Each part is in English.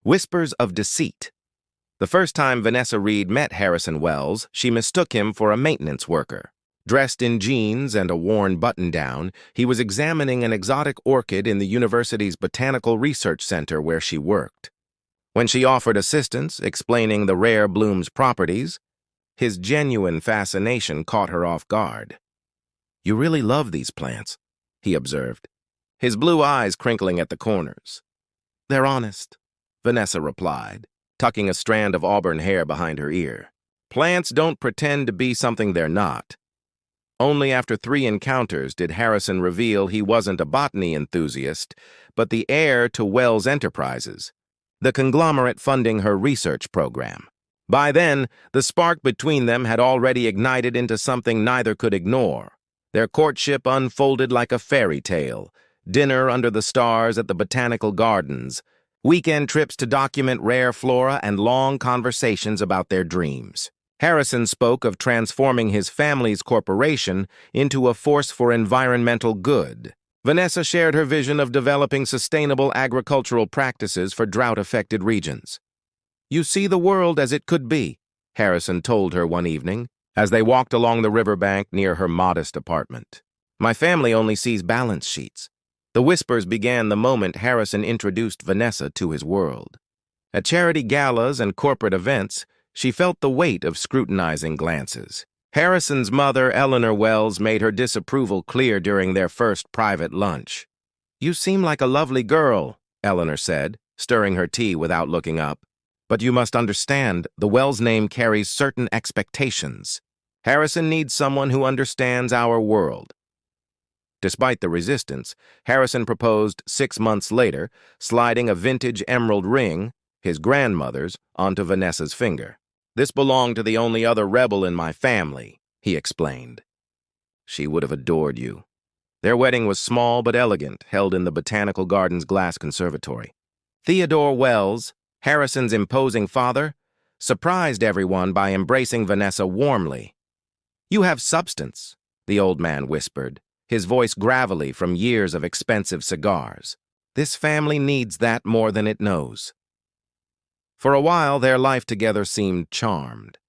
Whispers of Deceit. The first time Vanessa Reed met Harrison Wells, she mistook him for a maintenance worker. Dressed in jeans and a worn button-down, he was examining an exotic orchid in the university's Botanical Research Center where she worked. When she offered assistance, explaining the rare bloom's properties, his genuine fascination caught her off guard. "You really love these plants," he observed, his blue eyes crinkling at the corners. "They're honest," Vanessa replied, tucking a strand of auburn hair behind her ear. Plants don't pretend to be something they're not. Only after 3 encounters did Harrison reveal he wasn't a botany enthusiast, but the heir to Wells Enterprises, the conglomerate funding her research program. By then, the spark between them had already ignited into something neither could ignore. Their courtship unfolded like a fairy tale, dinner under the stars at the Botanical Gardens, weekend trips to document rare flora, and long conversations about their dreams. Harrison spoke of transforming his family's corporation into a force for environmental good. Vanessa shared her vision of developing sustainable agricultural practices for drought-affected regions. "You see the world as it could be," Harrison told her one evening, as they walked along the riverbank near her modest apartment. "My family only sees balance sheets." The whispers began the moment Harrison introduced Vanessa to his world. At charity galas and corporate events, she felt the weight of scrutinizing glances. Harrison's mother, Eleanor Wells, made her disapproval clear during their first private lunch. "You seem like a lovely girl," Eleanor said, stirring her tea without looking up. "But you must understand, the Wells name carries certain expectations. Harrison needs someone who understands our world." Despite the resistance, Harrison proposed 6 months later, sliding a vintage emerald ring, his grandmother's, onto Vanessa's finger. "This belonged to the only other rebel in my family," he explained. "She would have adored you." Their wedding was small but elegant, held in the Botanical Gardens Glass Conservatory. Theodore Wells, Harrison's imposing father, surprised everyone by embracing Vanessa warmly. "You have substance," the old man whispered, his voice gravelly from years of expensive cigars. "This family needs that more than it knows." For a while, their life together seemed charmed.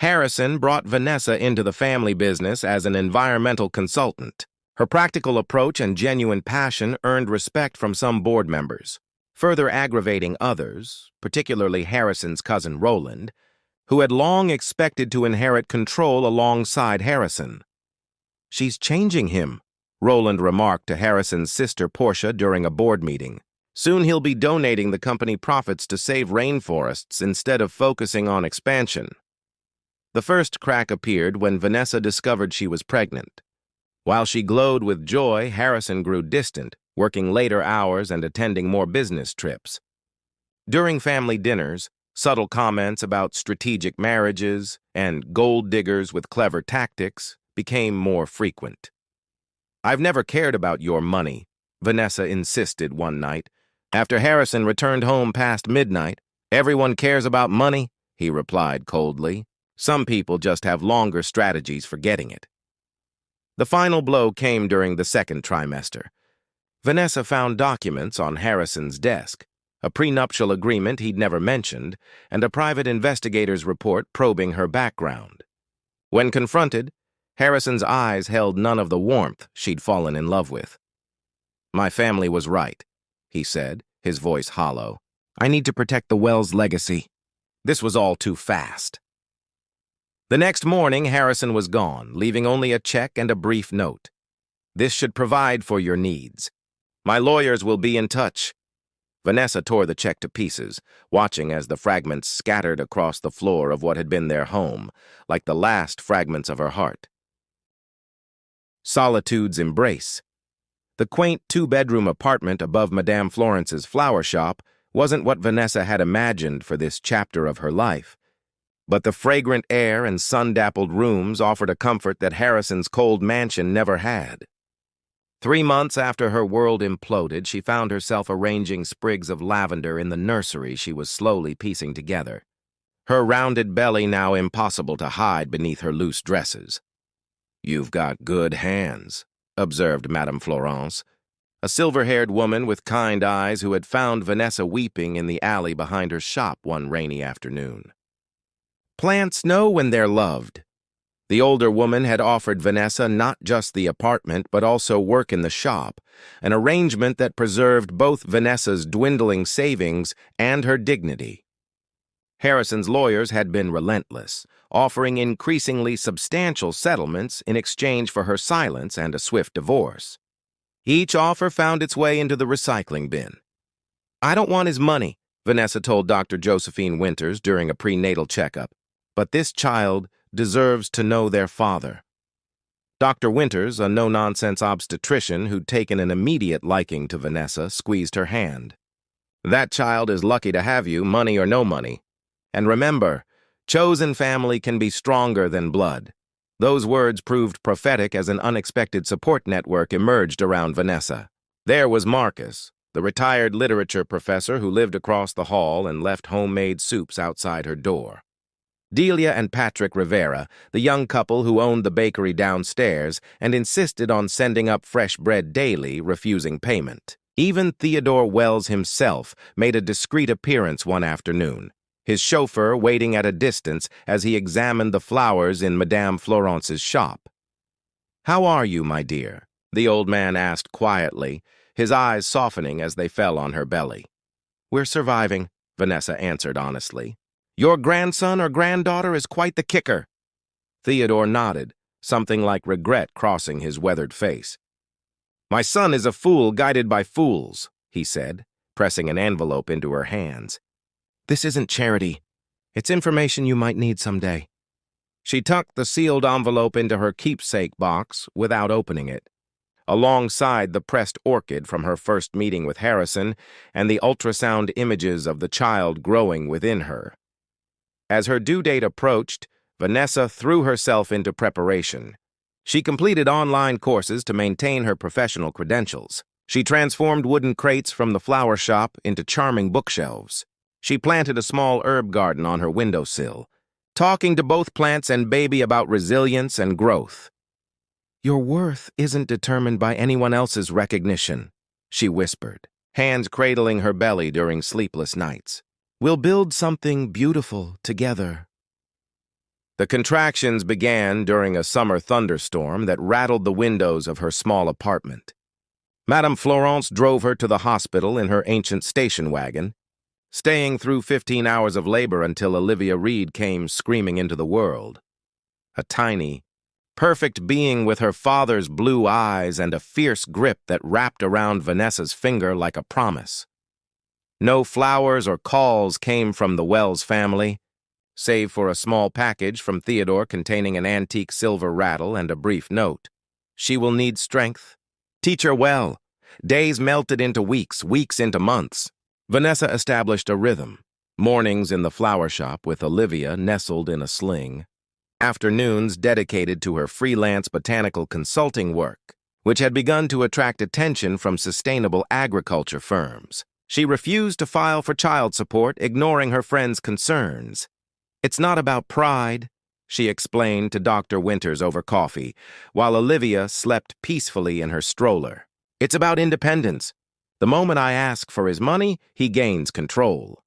Harrison brought Vanessa into the family business as an environmental consultant. Her practical approach and genuine passion earned respect from some board members, further aggravating others, particularly Harrison's cousin Roland, who had long expected to inherit control alongside Harrison. "She's changing him," Roland remarked to Harrison's sister Portia during a board meeting. "Soon he'll be donating the company profits to save rainforests instead of focusing on expansion." The first crack appeared when Vanessa discovered she was pregnant. While she glowed with joy, Harrison grew distant, working later hours and attending more business trips. During family dinners, subtle comments about strategic marriages and gold diggers with clever tactics became more frequent. "I've never cared about your money," Vanessa insisted one night. After Harrison returned home past midnight, "Everyone cares about money," he replied coldly. "Some people just have longer strategies for getting it." The final blow came during the second trimester. Vanessa found documents on Harrison's desk, a prenuptial agreement he'd never mentioned, and a private investigator's report probing her background. When confronted, Harrison's eyes held none of the warmth she'd fallen in love with. "My family was right," he said, his voice hollow. "I need to protect the Wells legacy. This was all too fast." The next morning, Harrison was gone, leaving only a check and a brief note. "This should provide for your needs. My lawyers will be in touch." Vanessa tore the check to pieces, watching as the fragments scattered across the floor of what had been their home, like the last fragments of her heart. Solitude's embrace. The quaint 2-bedroom apartment above Madame Florence's flower shop wasn't what Vanessa had imagined for this chapter of her life, but the fragrant air and sun-dappled rooms offered a comfort that Harrison's cold mansion never had. 3 months after her world imploded, she found herself arranging sprigs of lavender in the nursery she was slowly piecing together, her rounded belly now impossible to hide beneath her loose dresses. "You've got good hands," observed Madame Florence. a silver-haired woman with kind eyes who had found Vanessa weeping in the alley behind her shop one rainy afternoon. Plants know when they're loved. The older woman had offered Vanessa not just the apartment but also work in the shop, an arrangement that preserved both Vanessa's dwindling savings and her dignity. Harrison's lawyers had been relentless, offering increasingly substantial settlements in exchange for her silence and a swift divorce. Each offer found its way into the recycling bin. "I don't want his money," Vanessa told Dr. Josephine Winters during a prenatal checkup, "but this child deserves to know their father." Dr. Winters, a no-nonsense obstetrician who'd taken an immediate liking to Vanessa, squeezed her hand. "That child is lucky to have you, money or no money. And remember, chosen family can be stronger than blood." Those words proved prophetic as an unexpected support network emerged around Vanessa. There was Marcus, the retired literature professor who lived across the hall and left homemade soups outside her door. Delia and Patrick Rivera, the young couple who owned the bakery downstairs and insisted on sending up fresh bread daily, refusing payment. Even Theodore Wells himself made a discreet appearance one afternoon, his chauffeur waiting at a distance as he examined the flowers in Madame Florence's shop. "How are you, my dear?" the old man asked quietly, his eyes softening as they fell on her belly. "We're surviving," Vanessa answered honestly. "Your grandson or granddaughter is quite the kicker." Theodore nodded, something like regret crossing his weathered face. "My son is a fool guided by fools," he said, pressing an envelope into her hands. "This isn't charity. It's information you might need someday." She tucked the sealed envelope into her keepsake box without opening it, alongside the pressed orchid from her first meeting with Harrison and the ultrasound images of the child growing within her. As her due date approached, Vanessa threw herself into preparation. She completed online courses to maintain her professional credentials. She transformed wooden crates from the flower shop into charming bookshelves. She planted a small herb garden on her windowsill, talking to both plants and baby about resilience and growth. "Your worth isn't determined by anyone else's recognition," she whispered, hands cradling her belly during sleepless nights. "We'll build something beautiful together." The contractions began during a summer thunderstorm that rattled the windows of her small apartment. Madame Florence drove her to the hospital in her ancient station wagon, staying through 15 hours of labor until Olivia Reed came screaming into the world. A tiny, perfect being with her father's blue eyes and a fierce grip that wrapped around Vanessa's finger like a promise. No flowers or calls came from the Wells family, save for a small package from Theodore containing an antique silver rattle and a brief note. "She will need strength. Teach her well." Days melted into weeks, weeks into months. Vanessa established a rhythm. Mornings in the flower shop with Olivia nestled in a sling. Afternoons dedicated to her freelance botanical consulting work, which had begun to attract attention from sustainable agriculture firms. She refused to file for child support, ignoring her friends' concerns. "It's not about pride," she explained to Dr. Winters over coffee, while Olivia slept peacefully in her stroller. "It's about independence. The moment I ask for his money, he gains control."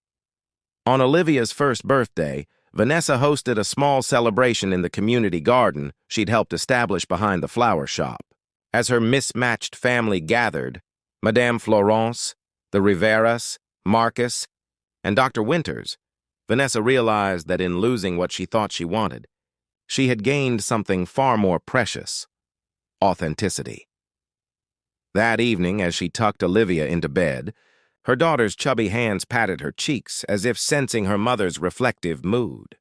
On Olivia's first birthday, Vanessa hosted a small celebration in the community garden she'd helped establish behind the flower shop. As her mismatched family gathered, Madame Florence, the Riveras, Marcus, and Dr. Winters, Vanessa realized that in losing what she thought she wanted, she had gained something far more precious: authenticity. That evening, as she tucked Olivia into bed, her daughter's chubby hands patted her cheeks as if sensing her mother's reflective mood.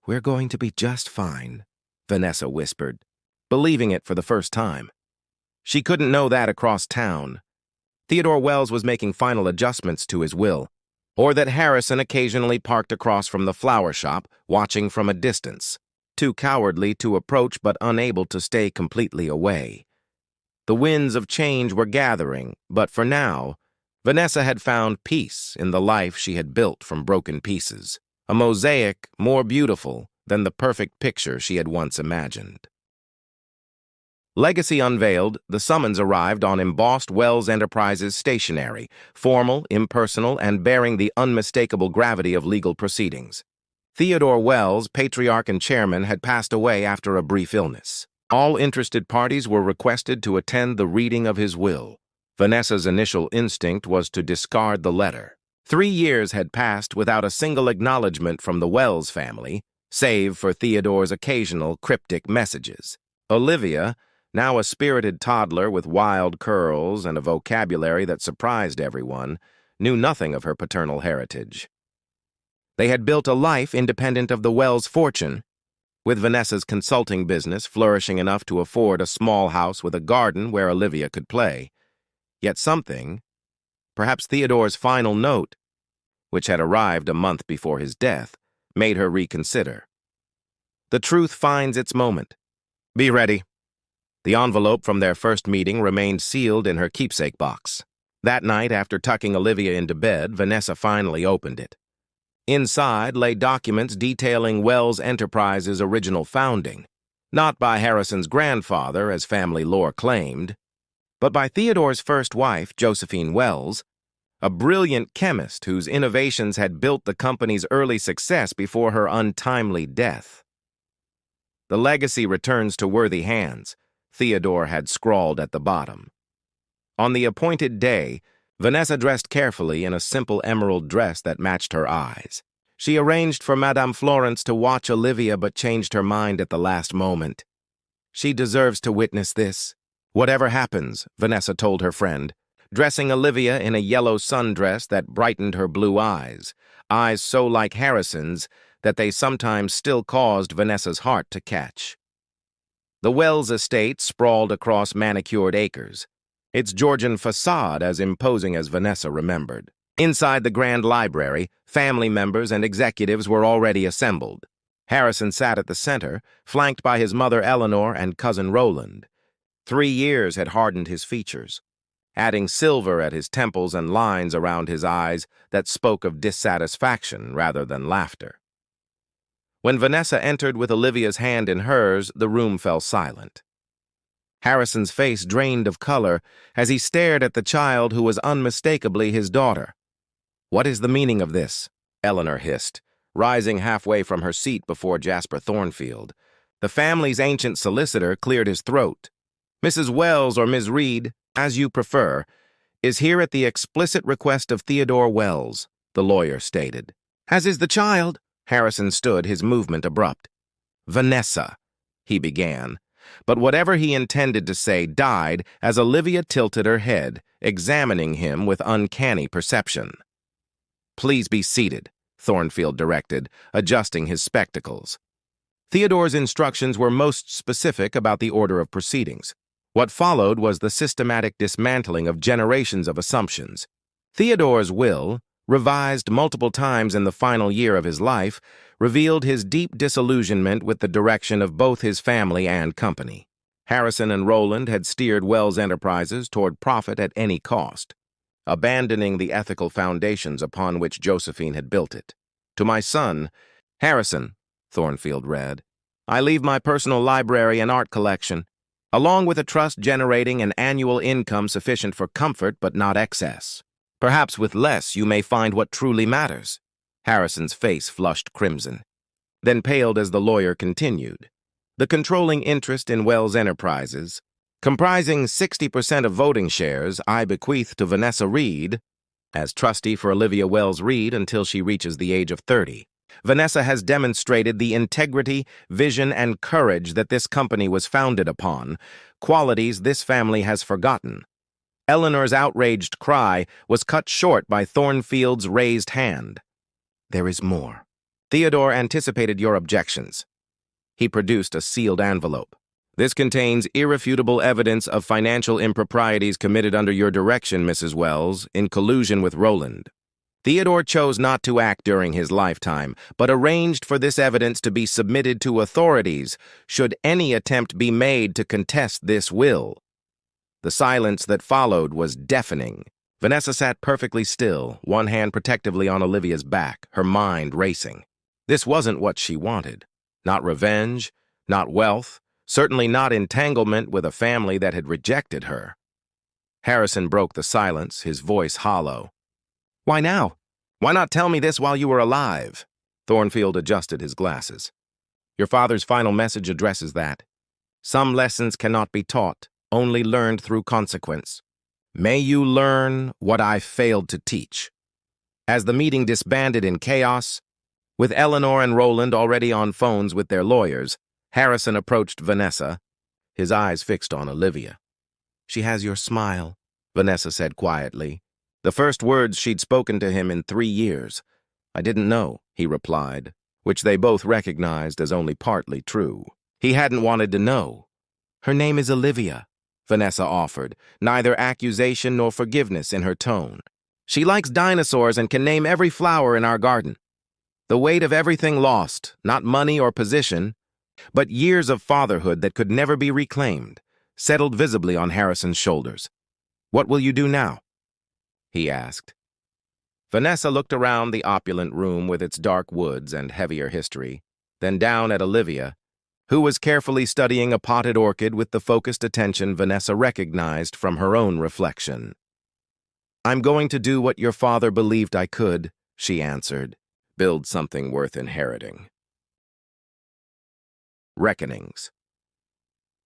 "We're going to be just fine," Vanessa whispered, believing it for the first time. She couldn't know that across town. Theodore Wells was making final adjustments to his will, or that Harrison occasionally parked across from the flower shop, watching from a distance, too cowardly to approach but unable to stay completely away. The winds of change were gathering, but for now, Vanessa had found peace in the life she had built from broken pieces, a mosaic more beautiful than the perfect picture she had once imagined. Legacy unveiled, the summons arrived on embossed Wells Enterprises stationery, formal, impersonal, and bearing the unmistakable gravity of legal proceedings. Theodore Wells, patriarch and chairman, had passed away after a brief illness. All interested parties were requested to attend the reading of his will. Vanessa's initial instinct was to discard the letter. 3 years had passed without a single acknowledgement from the Wells family, save for Theodore's occasional cryptic messages. Olivia, now a spirited toddler with wild curls and a vocabulary that surprised everyone, knew nothing of her paternal heritage. They had built a life independent of the Wells' fortune, with Vanessa's consulting business flourishing enough to afford a small house with a garden where Olivia could play. Yet something, perhaps Theodore's final note, which had arrived a month before his death, made her reconsider. The truth finds its moment. Be ready. The envelope from their first meeting remained sealed in her keepsake box. That night, after tucking Olivia into bed, Vanessa finally opened it. Inside lay documents detailing Wells Enterprises' original founding, not by Harrison's grandfather, as family lore claimed, but by Theodore's first wife, Josephine Wells, a brilliant chemist whose innovations had built the company's early success before her untimely death. The legacy returns to worthy hands, Theodore had scrawled at the bottom. On the appointed day, Vanessa dressed carefully in a simple emerald dress that matched her eyes. She arranged for Madame Florence to watch Olivia but changed her mind at the last moment. She deserves to witness this. Whatever happens, Vanessa told her friend, dressing Olivia in a yellow sundress that brightened her blue eyes so like Harrison's that they sometimes still caused Vanessa's heart to catch. The Wells estate sprawled across manicured acres, its Georgian facade as imposing as Vanessa remembered. Inside the grand library, family members and executives were already assembled. Harrison sat at the center, flanked by his mother Eleanor and cousin Roland. 3 years had hardened his features, adding silver at his temples and lines around his eyes that spoke of dissatisfaction rather than laughter. When Vanessa entered with Olivia's hand in hers, the room fell silent. Harrison's face drained of color as he stared at the child who was unmistakably his daughter. "What is the meaning of this?" Eleanor hissed, rising halfway from her seat before Jasper Thornfield. The family's ancient solicitor cleared his throat. "Mrs. Wells, or Ms. Reed, as you prefer, is here at the explicit request of Theodore Wells," the lawyer stated. "As is the child." Harrison stood, his movement abrupt. "Vanessa," he began, but whatever he intended to say died as Olivia tilted her head, examining him with uncanny perception. "Please be seated," Thornfield directed, adjusting his spectacles. Theodore's instructions were most specific about the order of proceedings. What followed was the systematic dismantling of generations of assumptions. Theodore's will, revised multiple times in the final year of his life, revealed his deep disillusionment with the direction of both his family and company. Harrison and Roland had steered Wells Enterprises toward profit at any cost, abandoning the ethical foundations upon which Josephine had built it. "To my son, Harrison," Thornfield read, "I leave my personal library and art collection, along with a trust generating an annual income sufficient for comfort but not excess. Perhaps with less you may find what truly matters." Harrison's face flushed crimson, then paled as the lawyer continued. "The controlling interest in Wells Enterprises, comprising 60% of voting shares, I bequeath to Vanessa Reed as trustee for Olivia Wells Reed until she reaches the age of 30. Vanessa has demonstrated the integrity, vision, and courage that this company was founded upon, qualities this family has forgotten." Eleanor's outraged cry was cut short by Thornfield's raised hand. "There is more. Theodore anticipated your objections." He produced a sealed envelope. "This contains irrefutable evidence of financial improprieties committed under your direction, Mrs. Wells, in collusion with Roland. Theodore chose not to act during his lifetime, but arranged for this evidence to be submitted to authorities should any attempt be made to contest this will." The silence that followed was deafening. Vanessa sat perfectly still, one hand protectively on Olivia's back, her mind racing. This wasn't what she wanted. Not revenge, not wealth, certainly not entanglement with a family that had rejected her. Harrison broke the silence, his voice hollow. "Why now? Why not tell me this while you were alive?" Thornfield adjusted his glasses. "Your father's final message addresses that. Some lessons cannot be taught, only learned through consequence. May you learn what I failed to teach." As the meeting disbanded in chaos, with Eleanor and Roland already on phones with their lawyers, Harrison approached Vanessa, his eyes fixed on Olivia. "She has your smile," Vanessa said quietly. The first words she'd spoken to him in 3 years. "I didn't know," he replied, which they both recognized as only partly true. He hadn't wanted to know. "Her name is Olivia," Vanessa offered, neither accusation nor forgiveness in her tone. "She likes dinosaurs and can name every flower in our garden. The weight of everything lost, not money or position, but years of fatherhood that could never be reclaimed, settled visibly on Harrison's shoulders. What will you do now?" he asked. Vanessa looked around the opulent room with its dark woods and heavier history, then down at Olivia, who was carefully studying a potted orchid with the focused attention Vanessa recognized from her own reflection. "I'm going to do what your father believed I could," she answered. "Build something worth inheriting." Reckonings.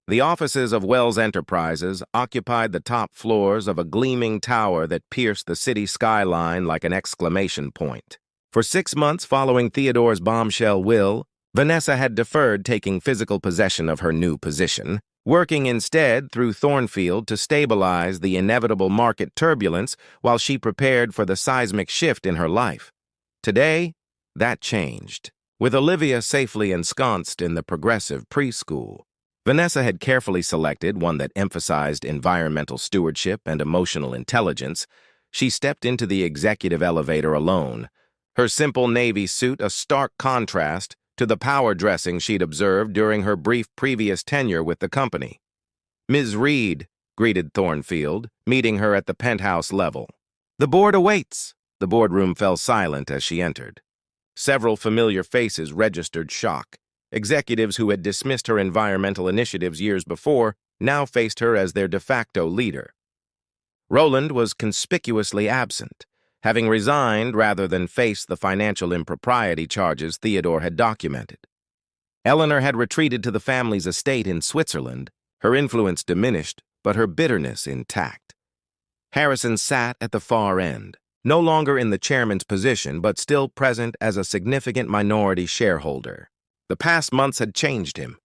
The offices of Wells Enterprises occupied the top floors of a gleaming tower that pierced the city skyline like an exclamation point. For 6 months following Theodore's bombshell will, Vanessa had deferred taking physical possession of her new position, working instead through Thornfield to stabilize the inevitable market turbulence while she prepared for the seismic shift in her life. Today, that changed. With Olivia safely ensconced in the progressive preschool, Vanessa had carefully selected one that emphasized environmental stewardship and emotional intelligence. She stepped into the executive elevator alone, her simple navy suit a stark contrast to the power dressing she'd observed during her brief previous tenure with the company. "Ms. Reed," greeted Thornfield, meeting her at the penthouse level. "The board awaits." The boardroom fell silent as she entered. Several familiar faces registered shock. Executives who had dismissed her environmental initiatives years before now faced her as their de facto leader. Roland was conspicuously absent, having resigned rather than face the financial impropriety charges Theodore had documented. Eleanor had retreated to the family's estate in Switzerland, her influence diminished, but her bitterness intact. Harrison sat at the far end, no longer in the chairman's position, but still present as a significant minority shareholder. The past months had changed him.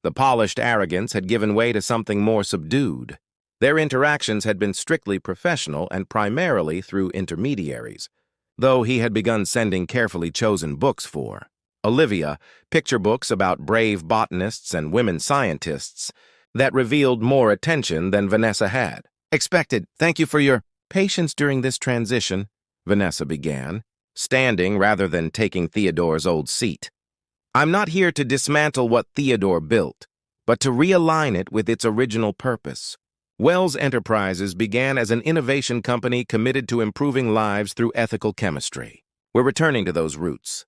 The polished arrogance had given way to something more subdued. Their interactions had been strictly professional and primarily through intermediaries, though he had begun sending carefully chosen books for Olivia, picture books about brave botanists and women scientists that revealed more attention than Vanessa had expected. "Thank you for your patience during this transition," Vanessa began, standing rather than taking Theodore's old seat. "I'm not here to dismantle what Theodore built, but to realign it with its original purpose. Wells Enterprises began as an innovation company committed to improving lives through ethical chemistry. We're returning to those roots.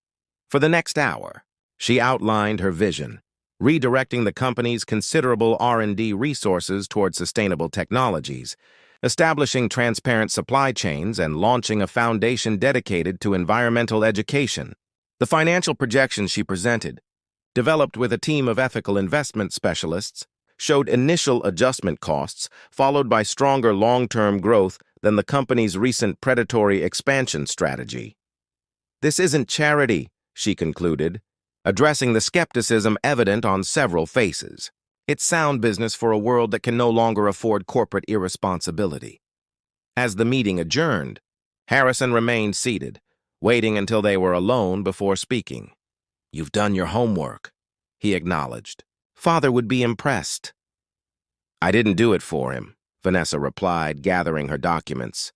For the next hour, she outlined her vision, redirecting the company's considerable R&D resources toward sustainable technologies, establishing transparent supply chains, and launching a foundation dedicated to environmental education. The financial projections she presented, developed with a team of ethical investment specialists, showed initial adjustment costs followed by stronger long-term growth than the company's recent predatory expansion strategy. "This isn't charity," she concluded, addressing the skepticism evident on several faces. "It's sound business for a world that can no longer afford corporate irresponsibility." As the meeting adjourned, Harrison remained seated, waiting until they were alone before speaking. "You've done your homework," he acknowledged. "Father would be impressed." "I didn't do it for him," Vanessa replied, gathering her documents.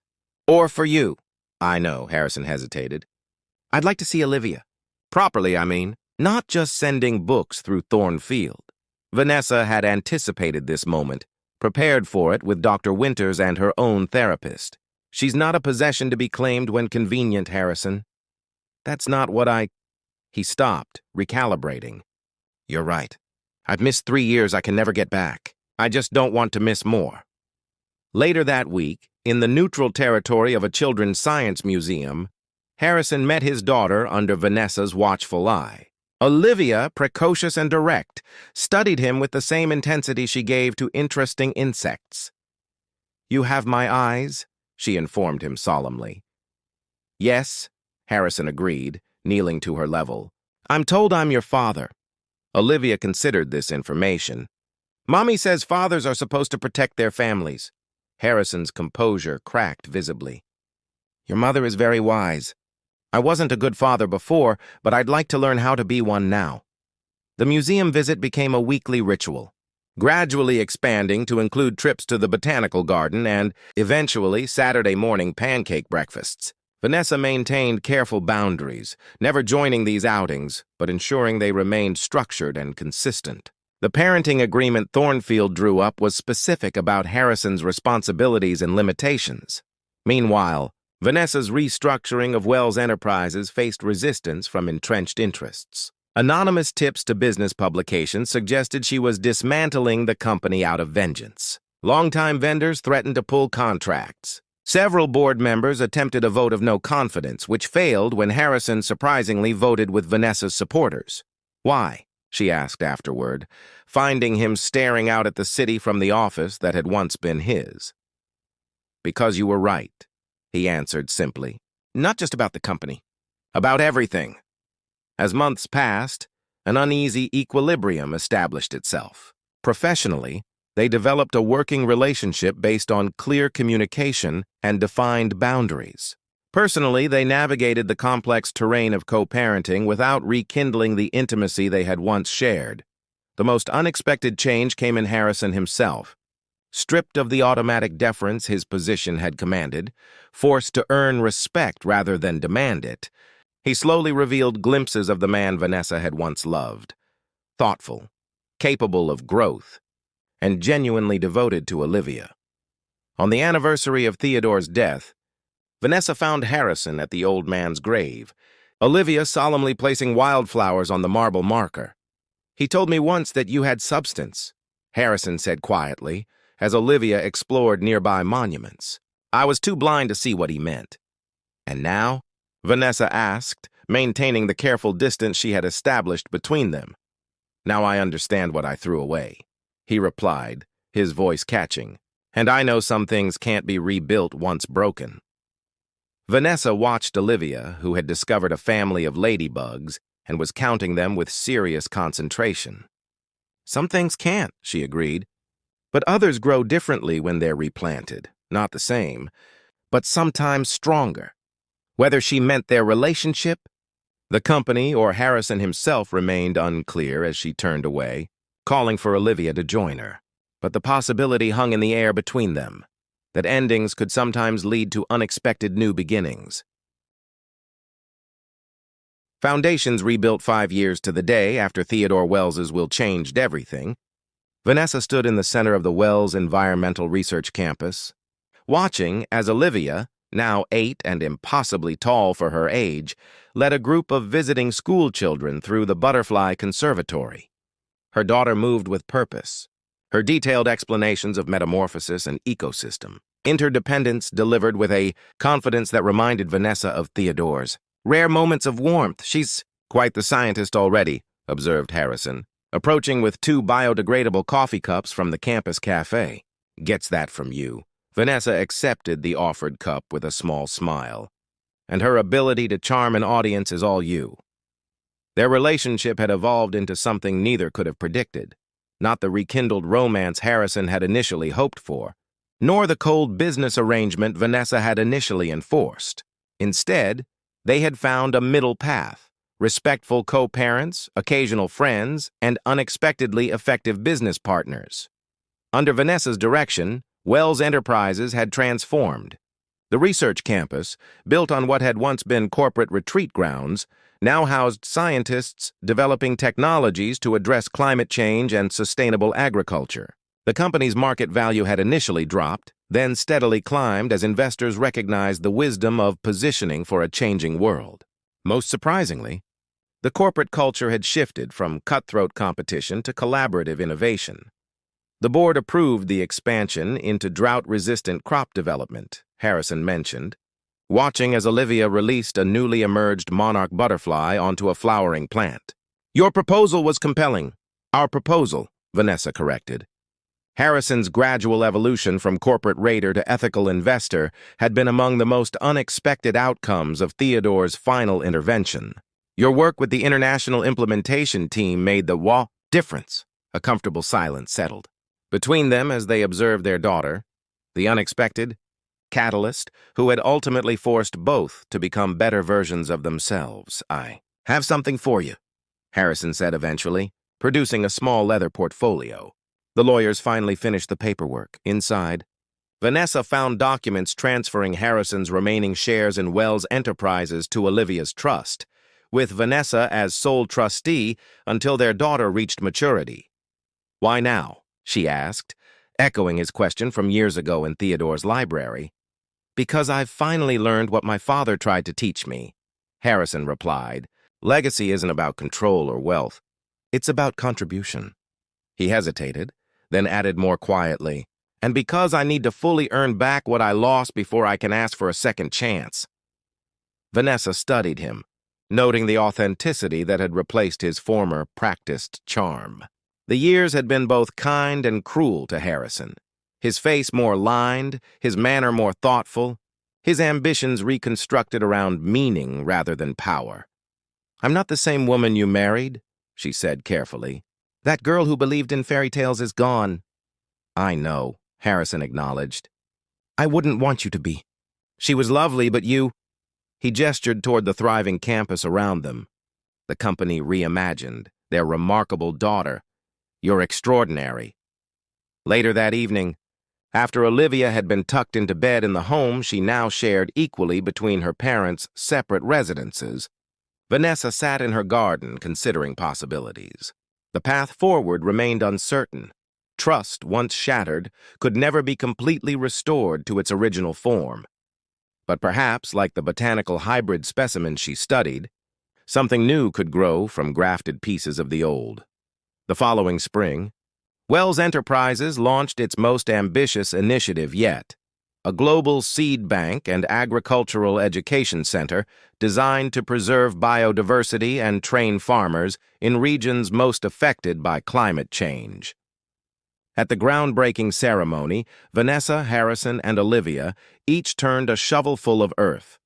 "Or for you." "I know," Harrison hesitated. "I'd like to see Olivia. Properly, I mean, not just sending books through Thornfield." Vanessa had anticipated this moment, prepared for it with Dr. Winters and her own therapist. "She's not a possession to be claimed when convenient, Harrison." "That's not what I—" He stopped, recalibrating. "You're right. I've missed 3 years I can never get back. I just don't want to miss more. Later that week, in the neutral territory of a children's science museum, Harrison met his daughter under Vanessa's watchful eye. Olivia, precocious and direct, studied him with the same intensity she gave to interesting insects. "You have my eyes," she informed him solemnly. "Yes," Harrison agreed, kneeling to her level. "I'm told I'm your father." Olivia considered this information. "Mommy says fathers are supposed to protect their families." Harrison's composure cracked visibly. "Your mother is very wise. I wasn't a good father before, but I'd like to learn how to be one now." The museum visit became a weekly ritual, gradually expanding to include trips to the botanical garden and, eventually, Saturday morning pancake breakfasts. Vanessa maintained careful boundaries, never joining these outings, but ensuring they remained structured and consistent. The parenting agreement Thornfield drew up was specific about Harrison's responsibilities and limitations. Meanwhile, Vanessa's restructuring of Wells Enterprises faced resistance from entrenched interests. Anonymous tips to business publications suggested she was dismantling the company out of vengeance. Longtime vendors threatened to pull contracts. Several board members attempted a vote of no confidence, which failed when Harrison surprisingly voted with Vanessa's supporters. "Why?" she asked afterward, finding him staring out at the city from the office that had once been his. "Because you were right," he answered simply. "Not just about the company. About everything." As months passed, an uneasy equilibrium established itself. Professionally, they developed a working relationship based on clear communication and defined boundaries. Personally, they navigated the complex terrain of co-parenting without rekindling the intimacy they had once shared. The most unexpected change came in Harrison himself. Stripped of the automatic deference his position had commanded, forced to earn respect rather than demand it, he slowly revealed glimpses of the man Vanessa had once loved. Thoughtful, capable of growth, and genuinely devoted to Olivia. On the anniversary of Theodore's death, Vanessa found Harrison at the old man's grave, Olivia solemnly placing wildflowers on the marble marker. "He told me once that you had substance," Harrison said quietly, as Olivia explored nearby monuments. "I was too blind to see what he meant." "And now?" Vanessa asked, maintaining the careful distance she had established between them. "Now I understand what I threw away," he replied, his voice catching. "And I know some things can't be rebuilt once broken." Vanessa watched Olivia, who had discovered a family of ladybugs and was counting them with serious concentration. "Some things can't," she agreed. "But others grow differently when they're replanted. Not the same, but sometimes stronger." Whether she meant their relationship, the company, or Harrison himself remained unclear as she turned away, calling for Olivia to join her. But the possibility hung in the air between them, that endings could sometimes lead to unexpected new beginnings. Foundations rebuilt 5 years to the day after Theodore Wells's will changed everything. Vanessa stood in the center of the Wells Environmental Research Campus, watching as Olivia, now 8 and impossibly tall for her age, led a group of visiting school children through the Butterfly Conservatory. Her daughter moved with purpose, her detailed explanations of metamorphosis and ecosystem, interdependence delivered with a confidence that reminded Vanessa of Theodore's. "Rare moments of warmth. She's quite the scientist already," observed Harrison, approaching with 2 biodegradable coffee cups from the campus cafe. "Gets that from you." Vanessa accepted the offered cup with a small smile. "And her ability to charm an audience is all you." Their relationship had evolved into something neither could have predicted. Not the rekindled romance Harrison had initially hoped for, nor the cold business arrangement Vanessa had initially enforced. Instead, they had found a middle path: respectful co-parents, occasional friends, and unexpectedly effective business partners. Under Vanessa's direction, Wells Enterprises had transformed. The research campus, built on what had once been corporate retreat grounds, now housed scientists developing technologies to address climate change and sustainable agriculture. The company's market value had initially dropped, then steadily climbed as investors recognized the wisdom of positioning for a changing world. Most surprisingly, The corporate culture had shifted from cutthroat competition to collaborative innovation. The board approved the expansion into drought-resistant crop development, Harrison mentioned, watching as Olivia released a newly emerged monarch butterfly onto a flowering plant. "Your proposal was compelling." "Our proposal," Vanessa corrected. Harrison's gradual evolution from corporate raider to ethical investor had been among the most unexpected outcomes of Theodore's final intervention. "Your work with the international implementation team made the difference." A comfortable silence settled between them as they observed their daughter, the unexpected catalyst who had ultimately forced both to become better versions of themselves. "I have something for you," Harrison said eventually, producing a small leather portfolio. The lawyers finally finished the paperwork. Inside, Vanessa found documents transferring Harrison's remaining shares in Wells Enterprises to Olivia's trust, with Vanessa as sole trustee until their daughter reached maturity. "Why now?" she asked, echoing his question from years ago in Theodore's library. "Because I've finally learned what my father tried to teach me," Harrison replied. "Legacy isn't about control or wealth. It's about contribution." He hesitated, then added more quietly, "And because I need to fully earn back what I lost before I can ask for a second chance." Vanessa studied him, noting the authenticity that had replaced his former practiced charm. The years had been both kind and cruel to Harrison. His face more lined, his manner more thoughtful, his ambitions reconstructed around meaning rather than power. "I'm not the same woman you married," she said carefully. "That girl who believed in fairy tales is gone." "I know," Harrison acknowledged. "I wouldn't want you to be. She was lovely, but you—" He gestured toward the thriving campus around them. The company reimagined, their remarkable daughter. "You're extraordinary." Later that evening, after Olivia had been tucked into bed in the home she now shared equally between her parents' separate residences, Vanessa sat in her garden considering possibilities. The path forward remained uncertain. Trust, once shattered, could never be completely restored to its original form. But perhaps, like the botanical hybrid specimens she studied, something new could grow from grafted pieces of the old. The following spring, Wells Enterprises launched its most ambitious initiative yet, a global seed bank and agricultural education center designed to preserve biodiversity and train farmers in regions most affected by climate change. At the groundbreaking ceremony, Vanessa, Harrison, and Olivia each turned a shovelful of earth,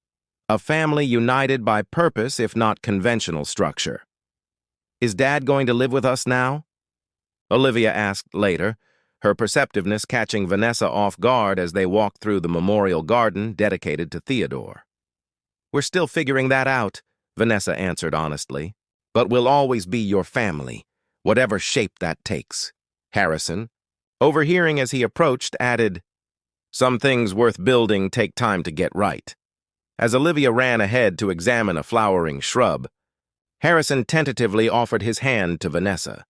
a family united by purpose if not conventional structure. "Is Dad going to live with us now?" Olivia asked later, her perceptiveness catching Vanessa off guard as they walked through the memorial garden dedicated to Theodore. "We're still figuring that out," Vanessa answered honestly. "But we'll always be your family, whatever shape that takes." Harrison, overhearing as he approached, added, "Some things worth building take time to get right." As Olivia ran ahead to examine a flowering shrub, Harrison tentatively offered his hand to Vanessa.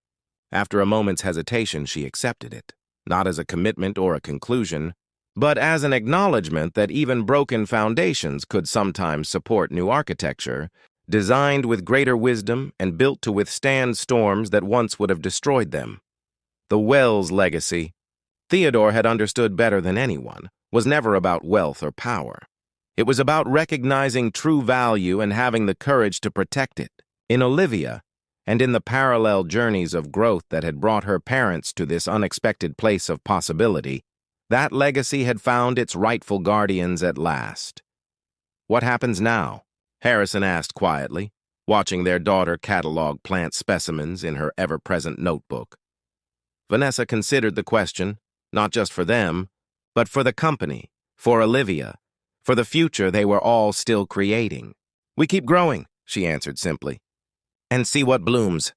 After a moment's hesitation, she accepted it, not as a commitment or a conclusion, but as an acknowledgement that even broken foundations could sometimes support new architecture, designed with greater wisdom and built to withstand storms that once would have destroyed them. The Wells legacy, Theodore had understood better than anyone, was never about wealth or power. It was about recognizing true value and having the courage to protect it. In Olivia, and in the parallel journeys of growth that had brought her parents to this unexpected place of possibility, that legacy had found its rightful guardians at last. "What happens now?" Harrison asked quietly, watching their daughter catalog plant specimens in her ever-present notebook. Vanessa considered the question, not just for them, but for the company, for Olivia, for the future they were all still creating. "We keep growing," she answered simply. "And see what blooms."